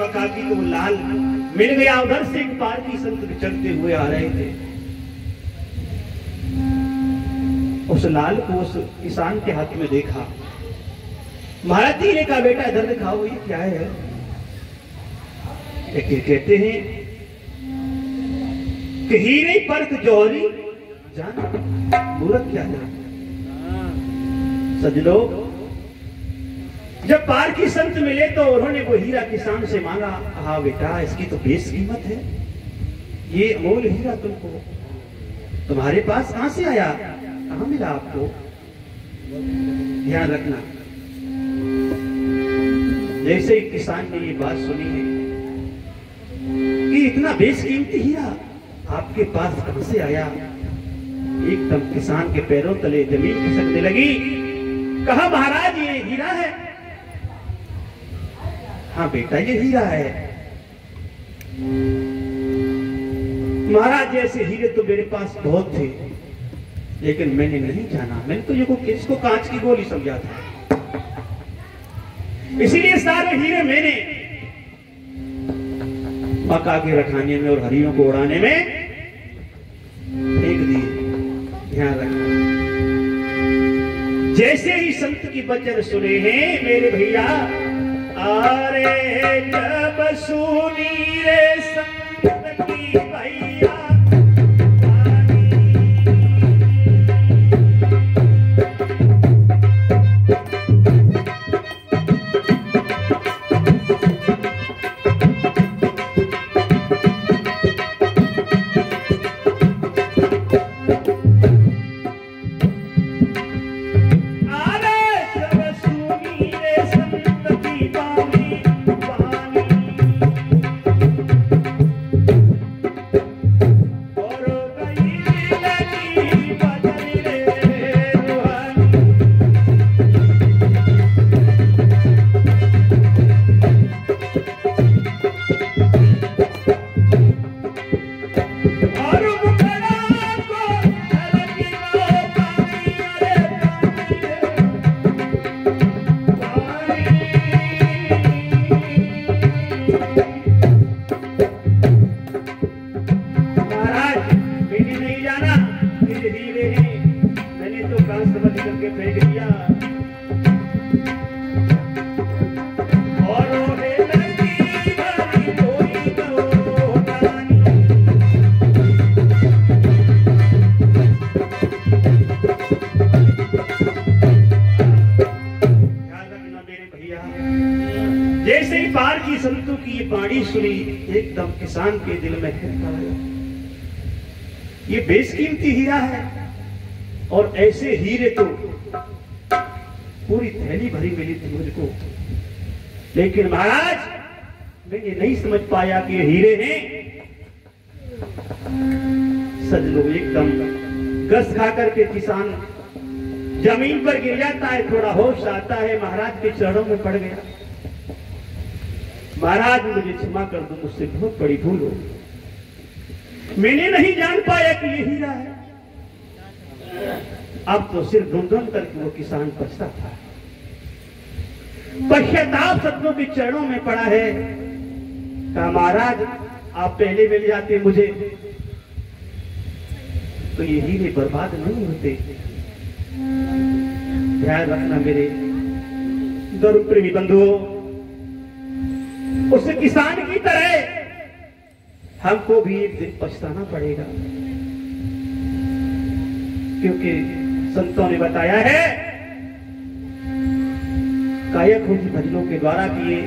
मकाकी को लाल मिल गया। उधर से एक पार की संत चलते हुए आ रहे थे। उस लाल को उस किसान के हाथ में देखा। महाराज जी ने कहा, बेटा इधर दिखाओ, ये क्या है? कहते हैं कि हीरे परख जौहरी जान मूर्ख क्या जान। सजनो, जब पार की संत मिले तो उन्होंने वो हीरा किसान से मांगा। हाँ बेटा, इसकी तो बेस कीमत है, ये अमोल हीरा तुमको तुम्हारे पास कहां से आया, कहां मिला आपको? ध्यान रखना। जैसे ही किसान ने ये बात सुनी है कि इतना बेशकीमती हीरा आपके पास कहां से आया, एकदम किसान के पैरों तले जमीन खिसकने लगी। कहा, महाराज ये हीरा है। हाँ बेटा, ये हीरा है। महाराज, जैसे हीरे तो मेरे पास बहुत थे, लेकिन मैंने नहीं जाना, मैंने तो ये किसको कांच की गोली समझा था, इसीलिए सारे हीरे मैंने मक्का के रखाने में और हरियों को उड़ाने में फेंक दिए। ध्यान रखना। जैसे ही संत की वचन सुने हैं मेरे भैया, अरे जब सुनी रे संत की भैया, जैसे ही पार की संतों की ये बाणी सुनी, एकदम किसान के दिल में ख्याल आया, ये बेशकीमती हीरा है, और ऐसे हीरे तो पूरी थैली भरी मिली थी मुझको, लेकिन महाराज मैं ये नहीं समझ पाया कि ये हीरे हैं। सजनो, एकदम गस खा करके किसान जमीन पर गिर जाता है, थोड़ा होश आता है, महाराज के चरणों में पड़ गया। महाराज मुझे क्षमा कर दो, मुझसे बहुत बड़ी भूल हो, मैंने नहीं जान पाया कि ये हीरा है। अब तो सिर्फ ढूंढ करके वो किसान पछता था, पश्चाताप सत्यों के चरणों में पड़ा है। कहा, महाराज आप पहले मिल जाते मुझे तो ये हीरे बर्बाद नहीं होते। ध्यान रखना मेरे गरुड़ प्रेमी बंधुओं, उस किसान की तरह हमको भी एक दिन पछताना पड़ेगा, क्योंकि संतों ने बताया है काया खोजी भजनों के द्वारा कि ये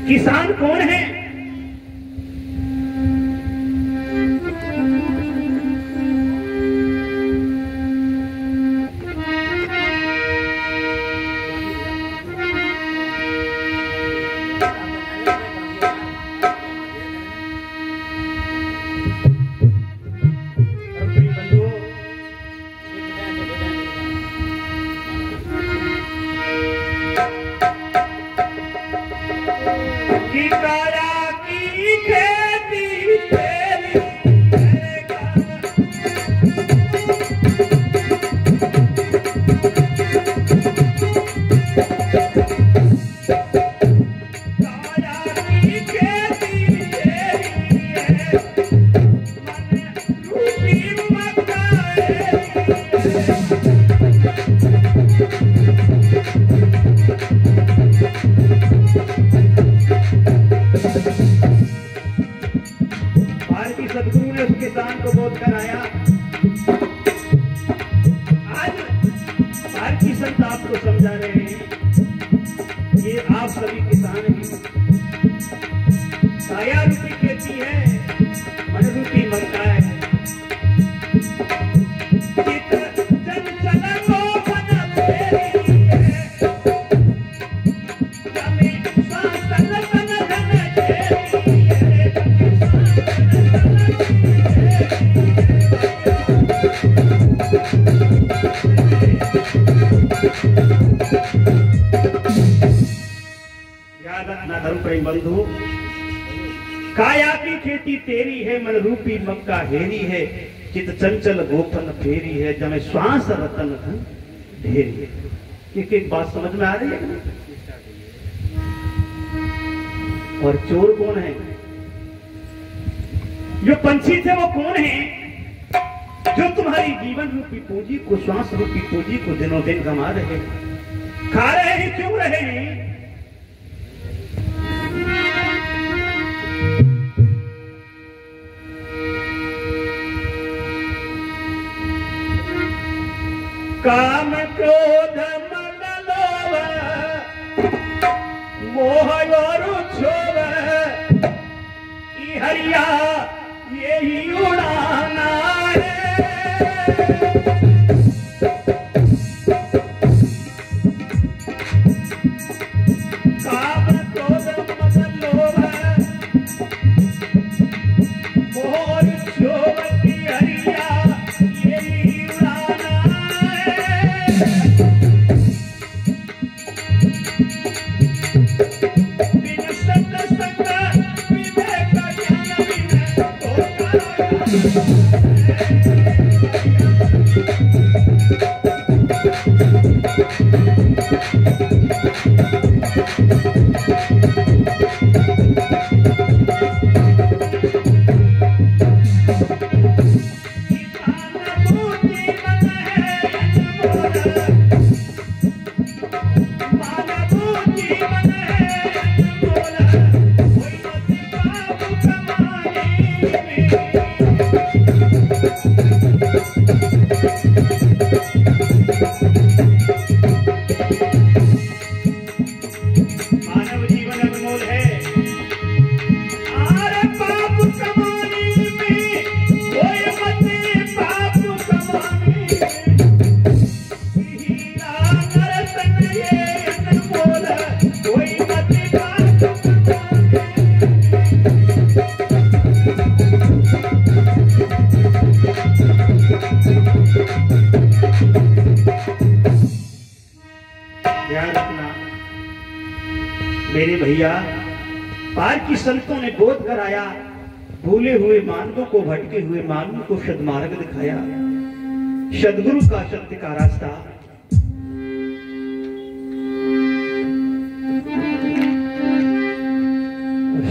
किसान कौन है। काया बोध कराया। आज भारतीय संत आपको समझा रहे हैं, ये आप सभी किसान हैं, काया रूपी खेती है, मन रूपी मक्का है। धर्म प्रेम बंधु, काया की खेती तेरी है, मन रूपी मक्का हेरी है, चित चंचल गोपन फेरी है, जमे श्वास रतन धन ढेरी है। एक बात समझ में आ रही है? और चोर कौन है? जो पंछी थे वो कौन है? जो तुम्हारी जीवन रूपी पूंजी को, श्वास रूपी पूंजी को दिनों दिन गंवा रहे हैं। खा रहे हैं, क्यों रहे हैं? काम क्रोध मद लोभ मोह और क्षोभ, हरिया यही उड़ाना है। काम क्रोध मद लोभ मोह और क्षोभ की हरिया यही उड़ाना है। बिन सत्संग विवेक ज्ञान बिन मेरे भैया, पार की संतों ने बोध कराया, भूले हुए मानवों को, भटके हुए मानवों को सद्मार्ग दिखाया, सद्गुरु का सत्य का रास्ता।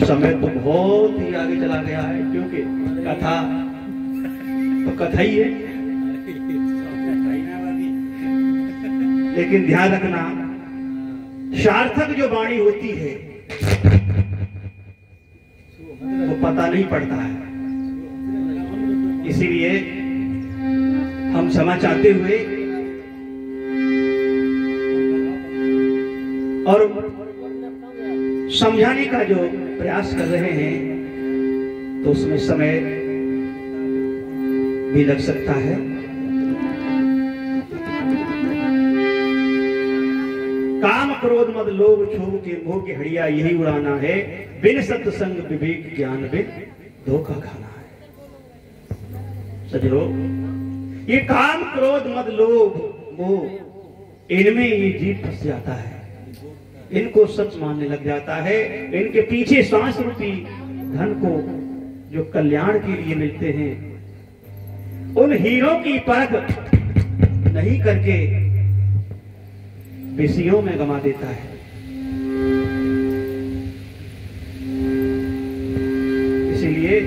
समय तो बहुत ही आगे चला गया है, क्योंकि कथा तो कथा ही है, लेकिन ध्यान रखना, सार्थक जो वाणी होती है वो पता नहीं पड़ता है। इसीलिए हम क्षमा चाहते हुए और समझाने का जो प्रयास कर रहे हैं, तो उसमें समय भी लग सकता है। काम क्रोध मद लोभ क्षोभ के मोह की हड़िया यही उड़ाना है, बिन सत्संग विवेक ज्ञान में धोखा खाना है। सजरो, ये काम क्रोध मद लोभ मोह, इनमें ये जीव फंस जाता है, इनको सच मानने लग जाता है। इनके पीछे सांस रूपी धन को जो कल्याण के लिए मिलते हैं, उन हीरों की परख नहीं करके विषयों में गमा देता है। इसीलिए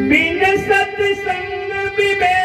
बिन सत्संग विवेक